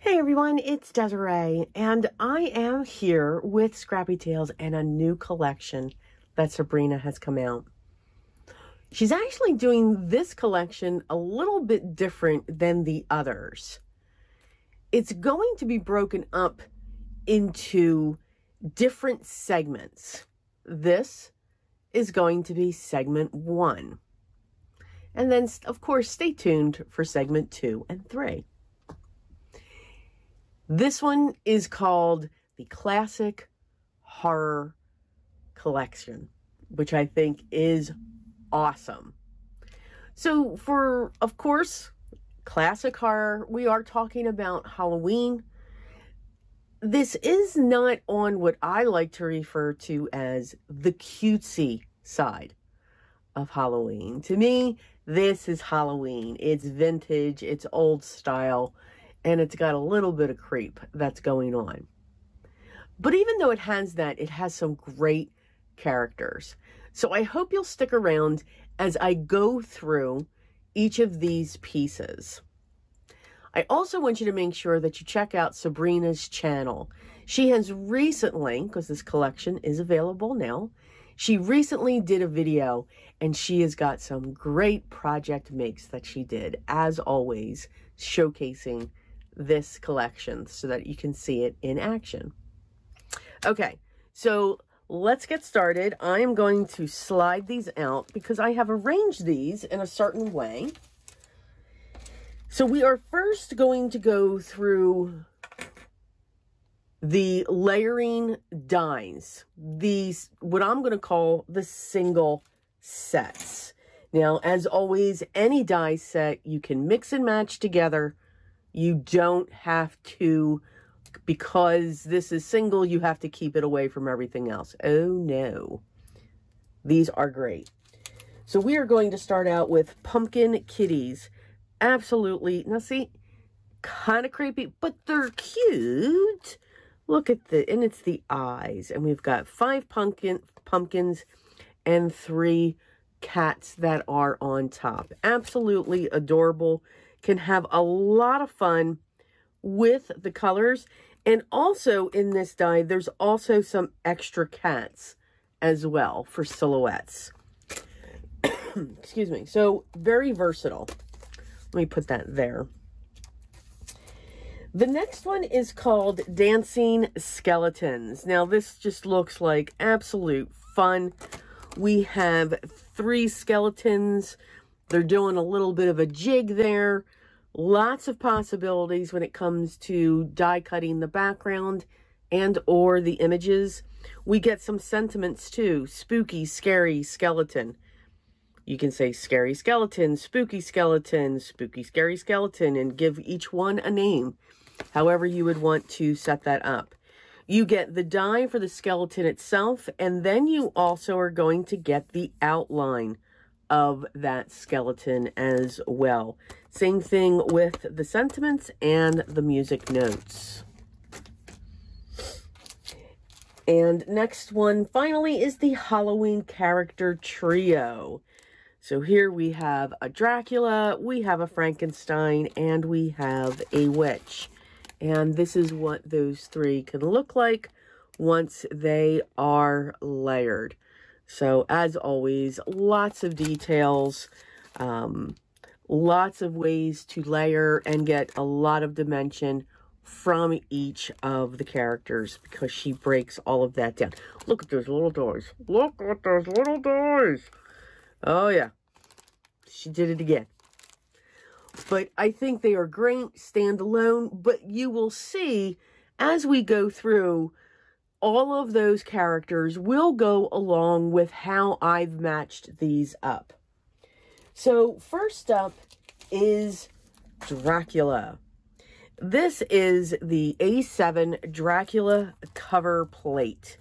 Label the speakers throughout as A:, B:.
A: Hey everyone, it's Desiree, and I am here with Scrappy Tails and a new collection that Sarina has come out. She's actually doing this collection a little bit different than the others. It's going to be broken up into different segments. This is going to be segment 1. And then, of course, stay tuned for segment 2 and 3. This one is called the Classic Horror Collection, which I think is awesome. So for, of course, classic horror, we are talking about Halloween. This is not on what I like to refer to as the cutesy side of Halloween. To me, this is Halloween. It's vintage, it's old style, and it's got a little bit of creep that's going on. But even though it has that, it has some great characters. So I hope you'll stick around as I go through each of these pieces. I also want you to make sure that you check out Sarina's channel. She has recently, because this collection is available now, she recently did a video and she has got some great project makes that she did, as always, showcasing this collection so that you can see it in action. Okay, so let's get started. I am going to slide these out because I have arranged these in a certain way. So we are first going to go through the layering dies, these, what I'm going to call the single sets. Now, as always, any die set you can mix and match together. You don't have to, because this is single, you have to keep it away from everything else. Oh no. These are great. So we are going to start out with pumpkin kitties. Absolutely. Now see, kind of creepy, but they're cute. Look at and it's the eyes. And we've got 5 pumpkins and 3 cats that are on top. Absolutely adorable. Can have a lot of fun with the colors. And also in this die, there's also some extra cats as well for silhouettes. Excuse me. So very versatile. Let me put that there. The next one is called Dancing Skeletons. Now this just looks like absolute fun. We have 3 skeletons. They're doing a little bit of a jig there. Lots of possibilities when it comes to die cutting the background and or the images. We get some sentiments too. Spooky, scary skeleton. You can say scary skeleton, spooky, scary skeleton, and give each one a name, however you would want to set that up. You get the die for the skeleton itself, and then you also are going to get the outline of that skeleton as well. Same thing with the sentiments and the music notes. And next one, finally, is the Halloween character trio. So here we have a Dracula, we have a Frankenstein, and we have a witch. And this is what those 3 can look like once they are layered. So, as always, lots of details, lots of ways to layer and get a lot of dimension from each of the characters because she breaks all of that down. Look at those little doors. Look at those little doors. Oh, yeah. She did it again. But I think they are great standalone, but you will see as we go through, all of those characters will go along with how I've matched these up. So first up is Dracula. This is the A7 Dracula cover plate.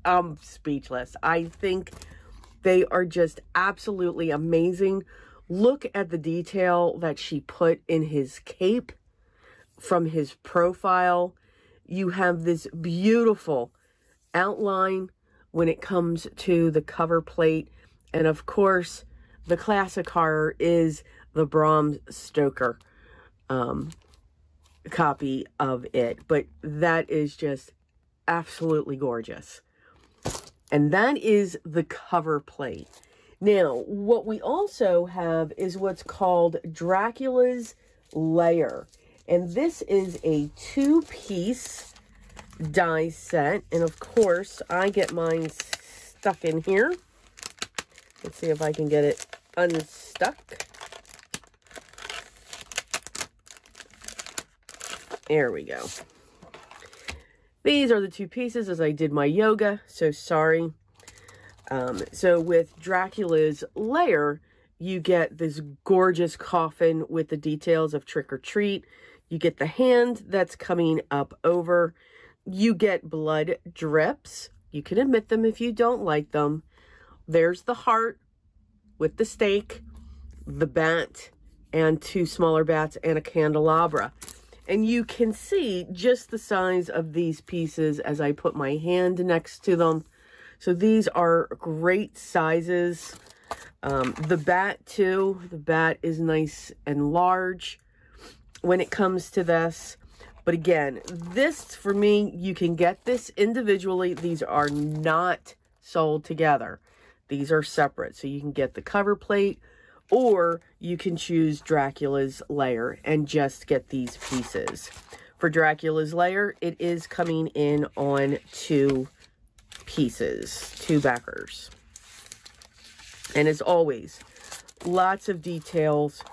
A: I'm speechless. I think they are just absolutely amazing. Look at the detail that she put in his cape. From his profile, you have this beautiful outline when it comes to the cover plate. And of course, the classic horror is the Bram Stoker copy of it. But that is just absolutely gorgeous. And that is the cover plate. Now, what we also have is what's called Dracula's Lair. And this is a 2-piece die set. And of course, I get mine stuck in here. Let's see if I can get it unstuck. There we go. These are the 2 pieces as I did my yoga, so sorry. So with Dracula's Lair, you get this gorgeous coffin with the details of Trick or Treat. You get the hand that's coming up over. You get blood drips. You can admit them if you don't like them. There's the heart with the stake, the bat, and 2 smaller bats and a candelabra. And you can see just the size of these pieces as I put my hand next to them. So these are great sizes. The bat too, the bat is nice and large when it comes to this. But again, this for me, you can get this individually. These are not sold together. These are separate. So you can get the cover plate, or you can choose Dracula's Lair and just get these pieces. For Dracula's Lair, it is coming in on 2 pieces, 2 backers. And as always, lots of details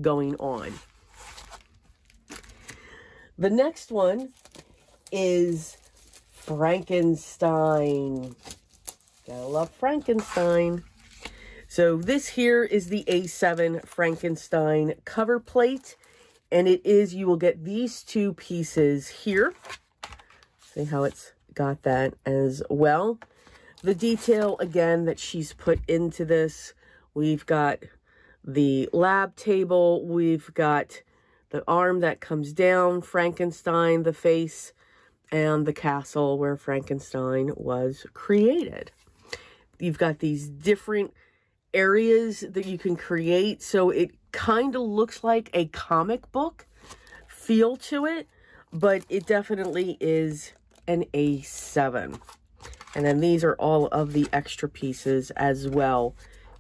A: going on. The next one is Frankenstein. Gotta love Frankenstein. So this here is the A7 Frankenstein cover plate. And it is, you will get these 2 pieces here. See how it's got that as well. The detail, again, that she's put into this. We've got the lab table. We've got the arm that comes down, Frankenstein, the face, and the castle where Frankenstein was created. You've got these different areas that you can create, so it kind of looks like a comic book feel to it, but it definitely is an A7. And then these are all of the extra pieces as well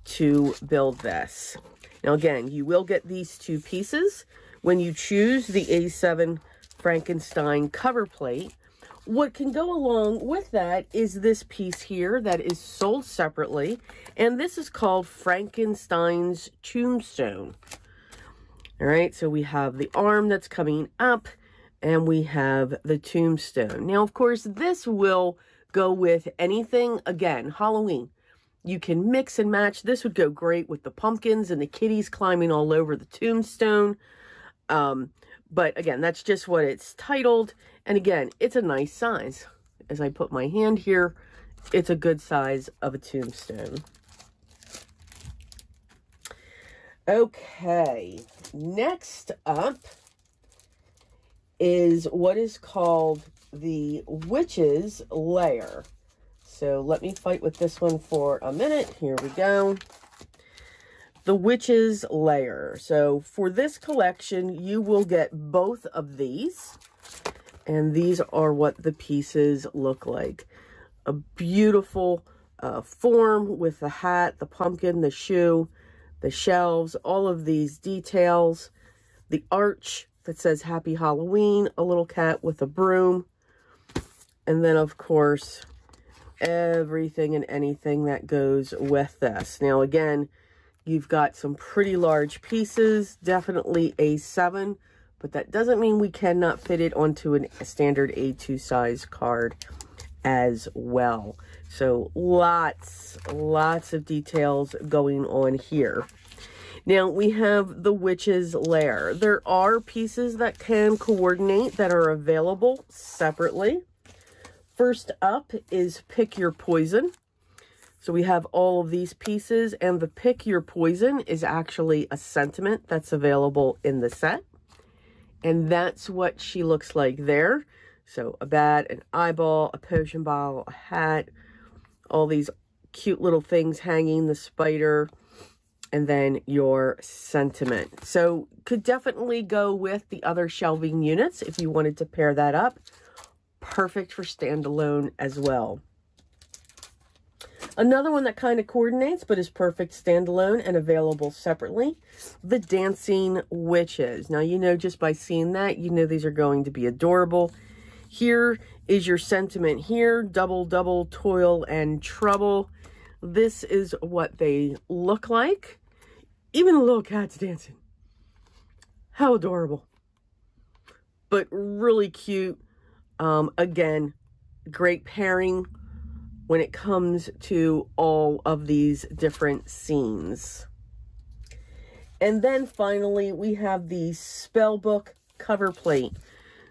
A: to build this. Now again, you will get these 2 pieces when you choose the A7 Frankenstein cover plate. What can go along with that is this piece here that is sold separately, and this is called Frankenstein's Tombstone. All right, so we have the arm that's coming up, and we have the tombstone. Now, of course, this will go with anything, again, Halloween. You can mix and match. This would go great with the pumpkins and the kitties climbing all over the tombstone. But again, that's just what it's titled. And again, it's a nice size. As I put my hand here, it's a good size of a tombstone. Okay, next up is what is called the Witch's Lair. So let me fight with this one for a minute. Here we go. The Witch's Lair. So for this collection, you will get both of these. And these are what the pieces look like. A beautiful form with the hat, the pumpkin, the shoe, the shelves, all of these details. The arch that says Happy Halloween, a little cat with a broom. And then, of course, everything and anything that goes with this. Now, again, you've got some pretty large pieces, definitely A7, but that doesn't mean we cannot fit it onto a standard A2 size card as well. So lots of details going on here. Now we have the Witch's Lair. There are pieces that can coordinate that are available separately. First up is Pick Your Poison. So we have all of these pieces, and the Pick Your Poison is actually a sentiment that's available in the set. And that's what she looks like there. So a bat, an eyeball, a potion bottle, a hat, all these cute little things hanging, the spider, and then your sentiment. So could definitely go with the other shelving units if you wanted to pair that up. Perfect for standalone as well. Another one that kind of coordinates but is perfect standalone and available separately, the Dancing Witches. Now, you know, just by seeing that, you know these are going to be adorable. Here is your sentiment here, double, double, toil and trouble. This is what they look like. Even the little cat's dancing. How adorable. But really cute. Again, great pairing when it comes to all of these different scenes. And then finally, we have the Spellbook cover plate.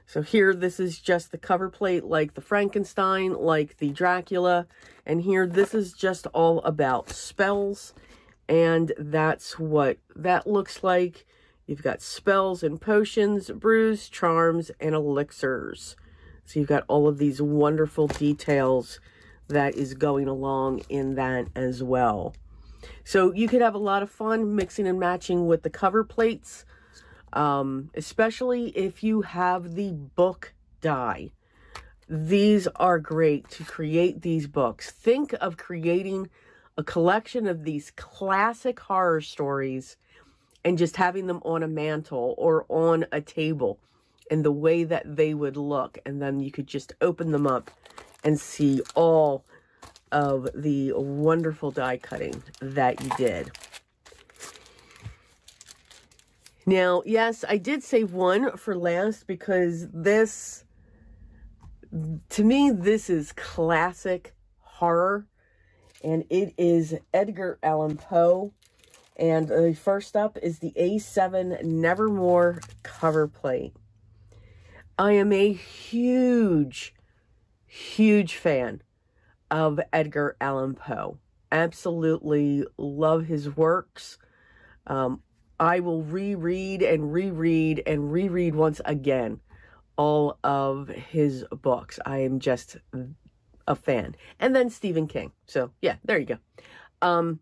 A: So here, this is just the cover plate, like the Frankenstein, like the Dracula. And here, this is just all about spells. And that's what that looks like. You've got spells and potions, brews, charms, and elixirs. So you've got all of these wonderful details that is going along in that as well. So you could have a lot of fun mixing and matching with the cover plates, especially if you have the book die. These are great to create these books. Think of creating a collection of these classic horror stories and just having them on a mantle or on a table and the way that they would look. And then you could just open them up and see all of the wonderful die cutting that you did. Now, yes, I did save one for last because this, to me, this is classic horror. And it is Edgar Allan Poe. And the first up is the A7 Nevermore cover plate. I am a huge, huge fan of Edgar Allan Poe. Absolutely love his works. I will reread and reread and reread once again all of his books. I am just a fan. And then Stephen King. So yeah, there you go.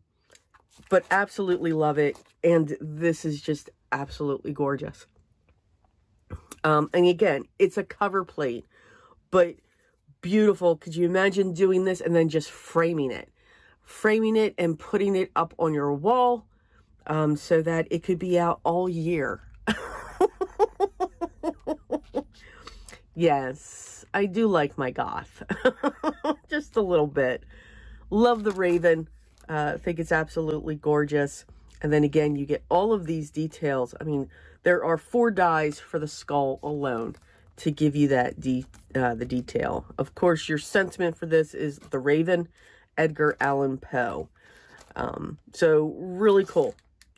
A: But absolutely love it. And this is just absolutely gorgeous. And again, it's a cover plate, but beautiful. Could you imagine doing this and then just framing it? Framing it and putting it up on your wall so that it could be out all year. Yes, I do like my goth. Just a little bit. Love the Raven. I think it's absolutely gorgeous. And then again, you get all of these details. I mean, there are 4 dies for the skull alone to give you that the detail. Of course, your sentiment for this is the Raven, Edgar Allan Poe. So really cool.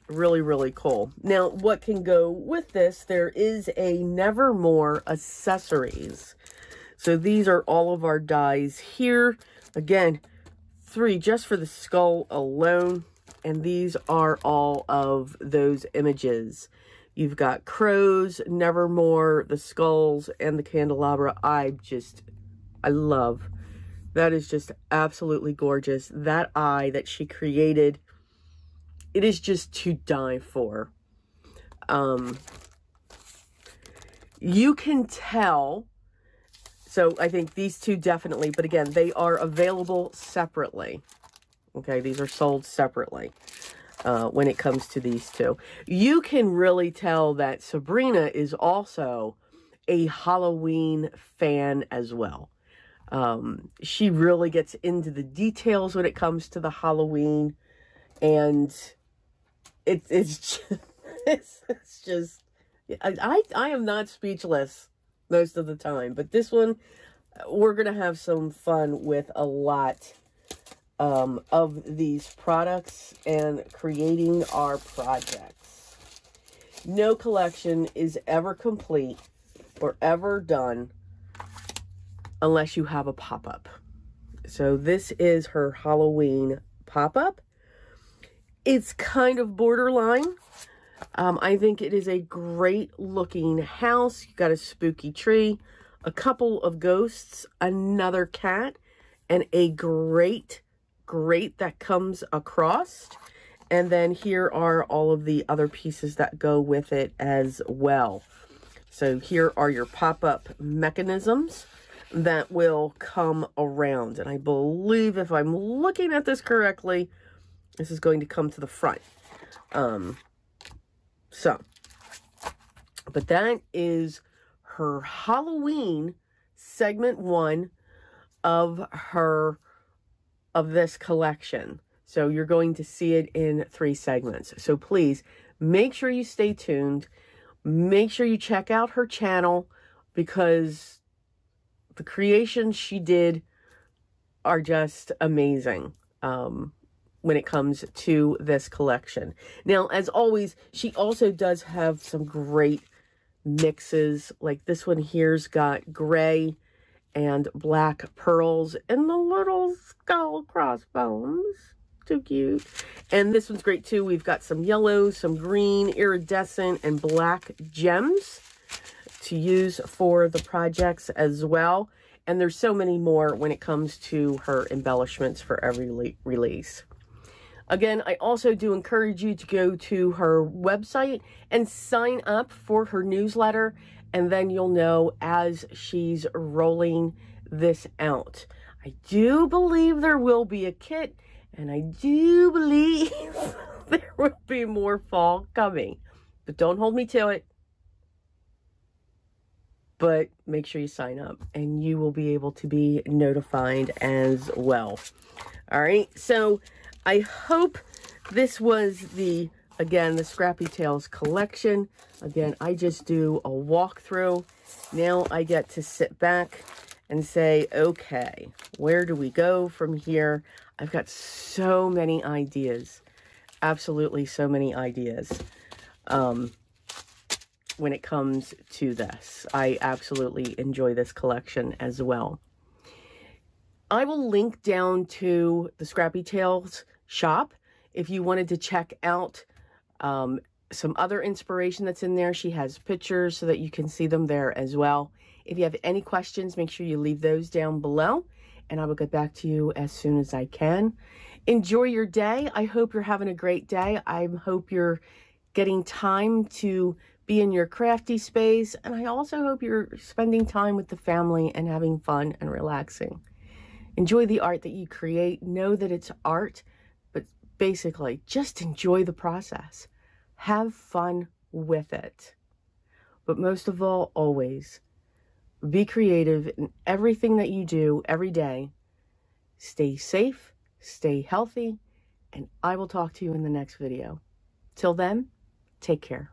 A: Really, really cool. Now, what can go with this? There is a Nevermore accessories. So these are all of our dies here. Again, 3 just for the skull alone. And these are all of those images. You've got crows, Nevermore, the skulls, and the candelabra. I love. That is just absolutely gorgeous. That eye that she created, it is just to die for. You can tell. So I think these 2 definitely, but again, they are available separately. Okay, these are sold separately when it comes to these 2. You can really tell that Sarina is also a Halloween fan as well. She really gets into the details when it comes to the Halloween, and it's just I am not speechless most of the time, but this one we're gonna have some fun with a lot of these products and creating our projects. No collection is ever complete or ever done unless you have a pop-up. So this is her Halloween pop-up. It's kind of borderline. I think it is a great looking house. You got a spooky tree, a couple of ghosts, another cat, and a grate that comes across. And then here are all of the other pieces that go with it as well. So here are your pop-up mechanisms that will come around. And I believe, if I'm looking at this correctly, this is going to come to the front. But that is her Halloween segment 1 of this collection. So you're going to see it in 3 segments. So please make sure you stay tuned. Make sure you check out her channel, because the creations she did are just amazing when it comes to this collection. Now, as always, she also does have some great mixes. Like this one here's got gray and black pearls and the little skull crossbones. Too cute. And this one's great too. We've got some yellow, some green, iridescent, and black gems to use for the projects as well. And there's so many more when it comes to her embellishments for every release. Again, I also do encourage you to go to her website and sign up for her newsletter, and then you'll know as she's rolling this out. I do believe there will be a kit, and I do believe there will be more fall coming. But don't hold me to it. But make sure you sign up, and you will be able to be notified as well. All right, so I hope this was again, the Scrappy Tails collection. Again, I just do a walkthrough. Now I get to sit back and say, okay, where do we go from here? I've got so many ideas, absolutely so many ideas when it comes to this. I absolutely enjoy this collection as well. I will link down to the Scrappy Tails shop if you wanted to check out some other inspiration that's in there. She has pictures so that you can see them there as well. If you have any questions, make sure you leave those down below, and I will get back to you as soon as I can. Enjoy your day. I hope you're having a great day. I hope you're getting time to be in your crafty space, and I also hope you're spending time with the family and having fun and relaxing. Enjoy the art that you create. Know that it's art, but basically just enjoy the process. Have fun with it. But most of all, always be creative in everything that you do every day. Stay safe, stay healthy, and I will talk to you in the next video. Till then, take care.